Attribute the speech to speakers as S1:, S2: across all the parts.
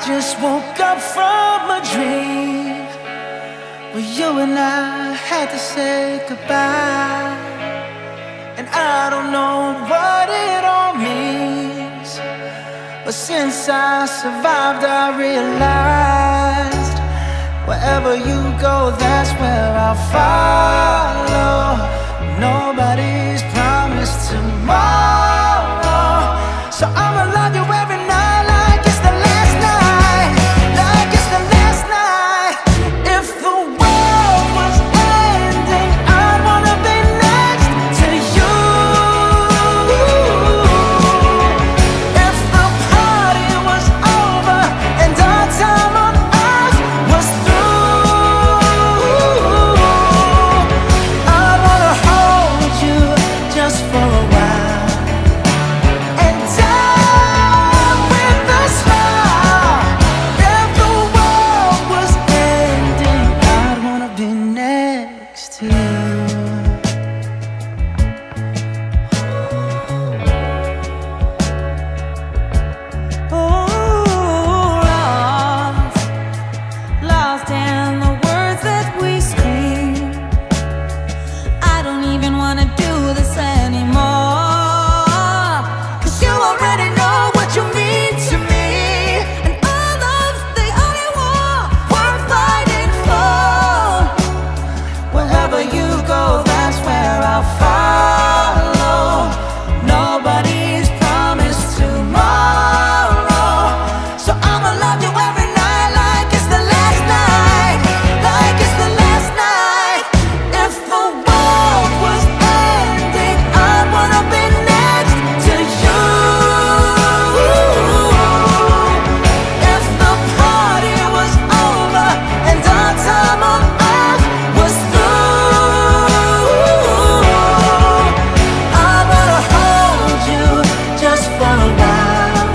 S1: just woke up from a dream where you and I had to say goodbye. And I don't know what it all means, but since I survived I realized wherever you go, that's where I'll follow. Nobody's promised tomorrow, so I'ma love you every night like it's the last night, like it's the last night. If the world was ending, I'd wanna be next to you. If the party was over and our time on earth was through, I'd wanna hold you just for a while and die with a smile. If the world was ending, I'd wanna be next to you.
S2: Lost in the words that we scream. I don't even wanna do this anymore, 'cause you already know what you mean to me, and all love's the only war worth fighting for.
S1: Wherever you go, that's where I'll follow. Nobody's promised tomorrow, so I'ma love you every night like it's the last night, like it's the last night. If the world was ending, I'd wanna be next to you. If the party was over and our time on earth was through, I wanna hold you just for a while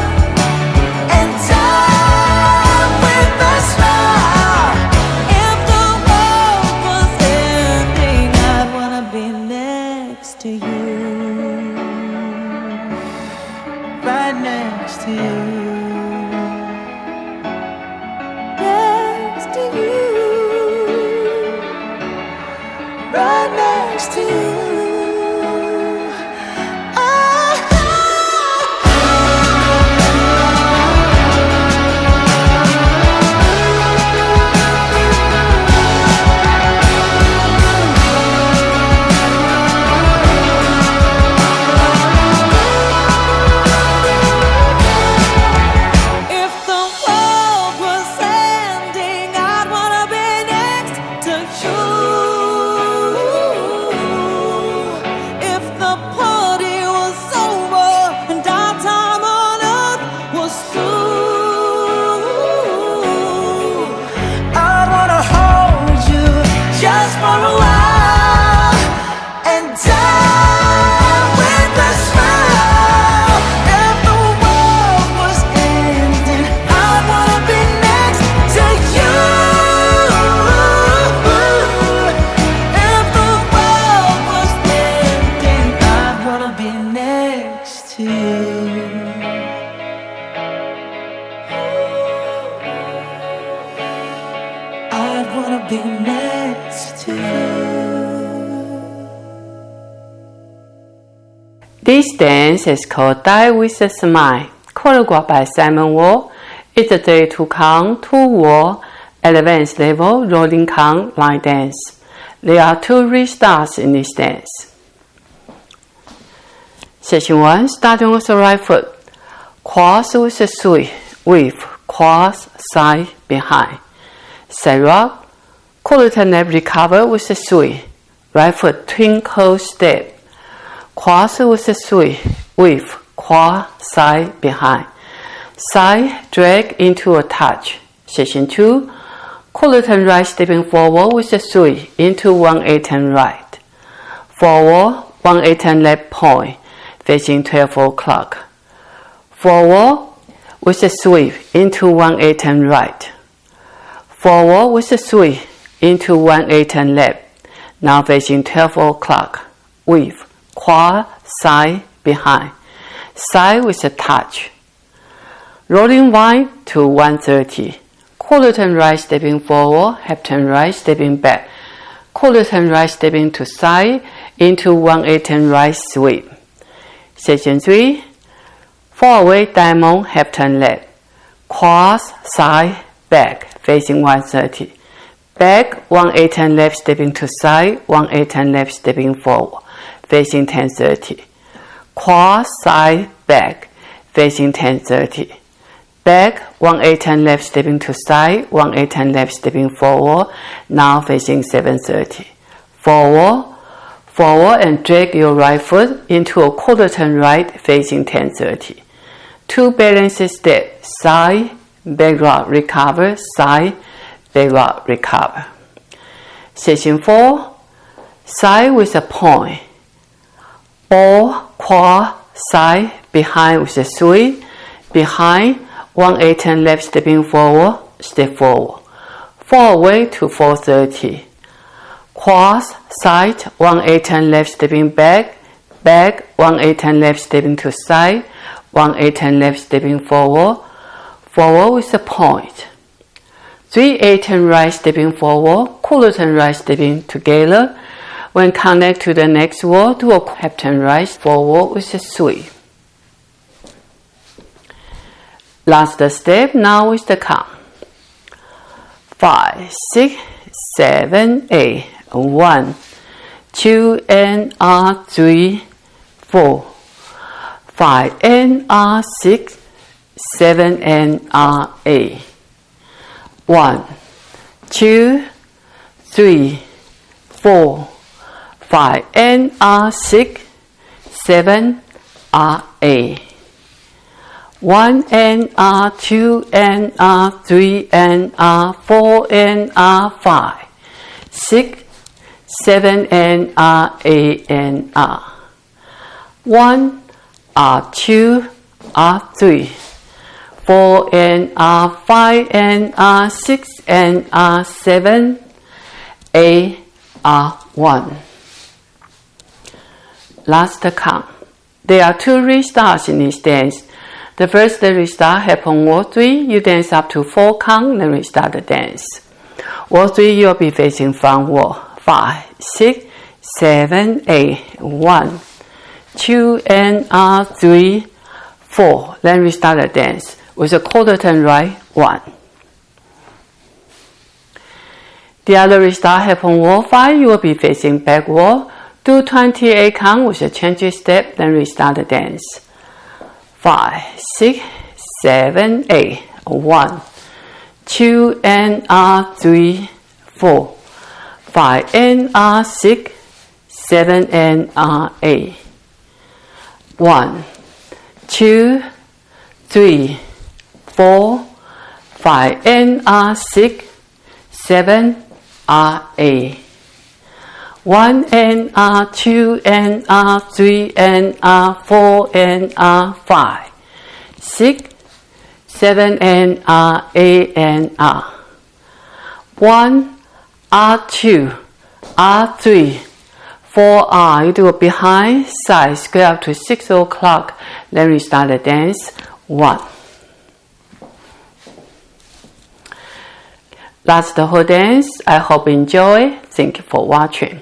S1: and die with a smile.
S2: If the world was ending, I'd wanna be next to you.
S1: Right next to you.
S2: Next to you.
S1: Right next to you.
S2: If the world was ending, I'd wanna be next to you. If the party was over and our time on earth was through,
S1: I'd wanna hold you just for a while and die with a smile. If the world was ending, I'd wanna be next to you. If the world was ending, I'd wanna be next to you. I'd wanna be next to you.
S3: This dance is called Die with a Smile, choreographed by Simon Wall. It's a 32-count, 2-wall, advanced level rolling count line dance. There are 2 restarts in this dance. Section 1, starting with the right foot. Cross with a sweep, with cross, side, behind. Side rock, quarter left recover with a sweep. Right foot twinkle step. Cross with a sweep, with cross, side, behind. Side drag into a touch. Section 2, quarter right stepping forward with a sweep into 1/8 right. Forward, 1/8 left point, facing 12 o'clock. Forward with a sweep into 1/8 right. Forward with a sweep into 1/8 left, now facing 12 o'clock, with cross, side, behind. Side with a touch. Rolling 1 to 130. Quarter turn right, stepping forward, half turn right, stepping back. Quarter turn right, stepping to side, into 1/8 turn right sweep. Section 3. Forward diamond, half turn left. Cross, side, back, facing 130. Back, 1/8 turn left, stepping to side, 1/8 turn left, stepping forward, facing 1030. Cross, side, back, facing 1030. Back, 1/8 turn left, stepping to side, 1/8 turn left, stepping forward, now facing 730. Forward, forward and drag your right foot into a quarter turn right, facing 1030. 2 balance steps, side, back rock, recover, side, back rock, recover. Section 4, side with a point. Ball, cross, side, behind with a sweep, behind, 1/8 turn left, stepping forward, step forward. Forward to 430. Cross, side, 1/8 turn left, stepping back, back, 1/8 turn left, stepping to side, 1/8 turn left, stepping forward, forward with a point. 3/8 turn right, stepping forward, quarter turn right, stepping together. When connect to the next wall, do a half turn right, forward with a sweep. Last step, now with the count. 5, 6, 7, 8, 1, 2 and 3, 4, 5 and 6, 7 and 8. 1, 2, 3, 4, 5 and 6, 7, 8. 1 and 2 and 3 and 4 and 5, 6, 7 and 8 and 1, 2, 3, 4 and 5 and 6 and 7, 8, 1. Last count. There are 2 restarts in this dance. The first restart happens wall 3, you dance up to 4 count, then restart the dance. Wall 3, you'll be facing front wall. 5, 6, 7, 8, 1, 2 and 3, 4. Then restart the dance with a quarter turn right, 1. The other restart happens wall 5, you will be facing back wall. Do 28 count with a change step, then restart the dance. 5, 6, 7, 8, 1, 2 and 3, 4, 5 and 6, 7 and 8. 1, 2, 3, 4, 5 and 6, 7, 8. 1 and 2 and 3 and 4 and 5, 6, 7 and 8 and 1, 2, 3, 4. You do a behind, side, square up to 6 o'clock. Then restart the dance. 1. That's the whole dance. I hope you enjoy. Thank you for watching.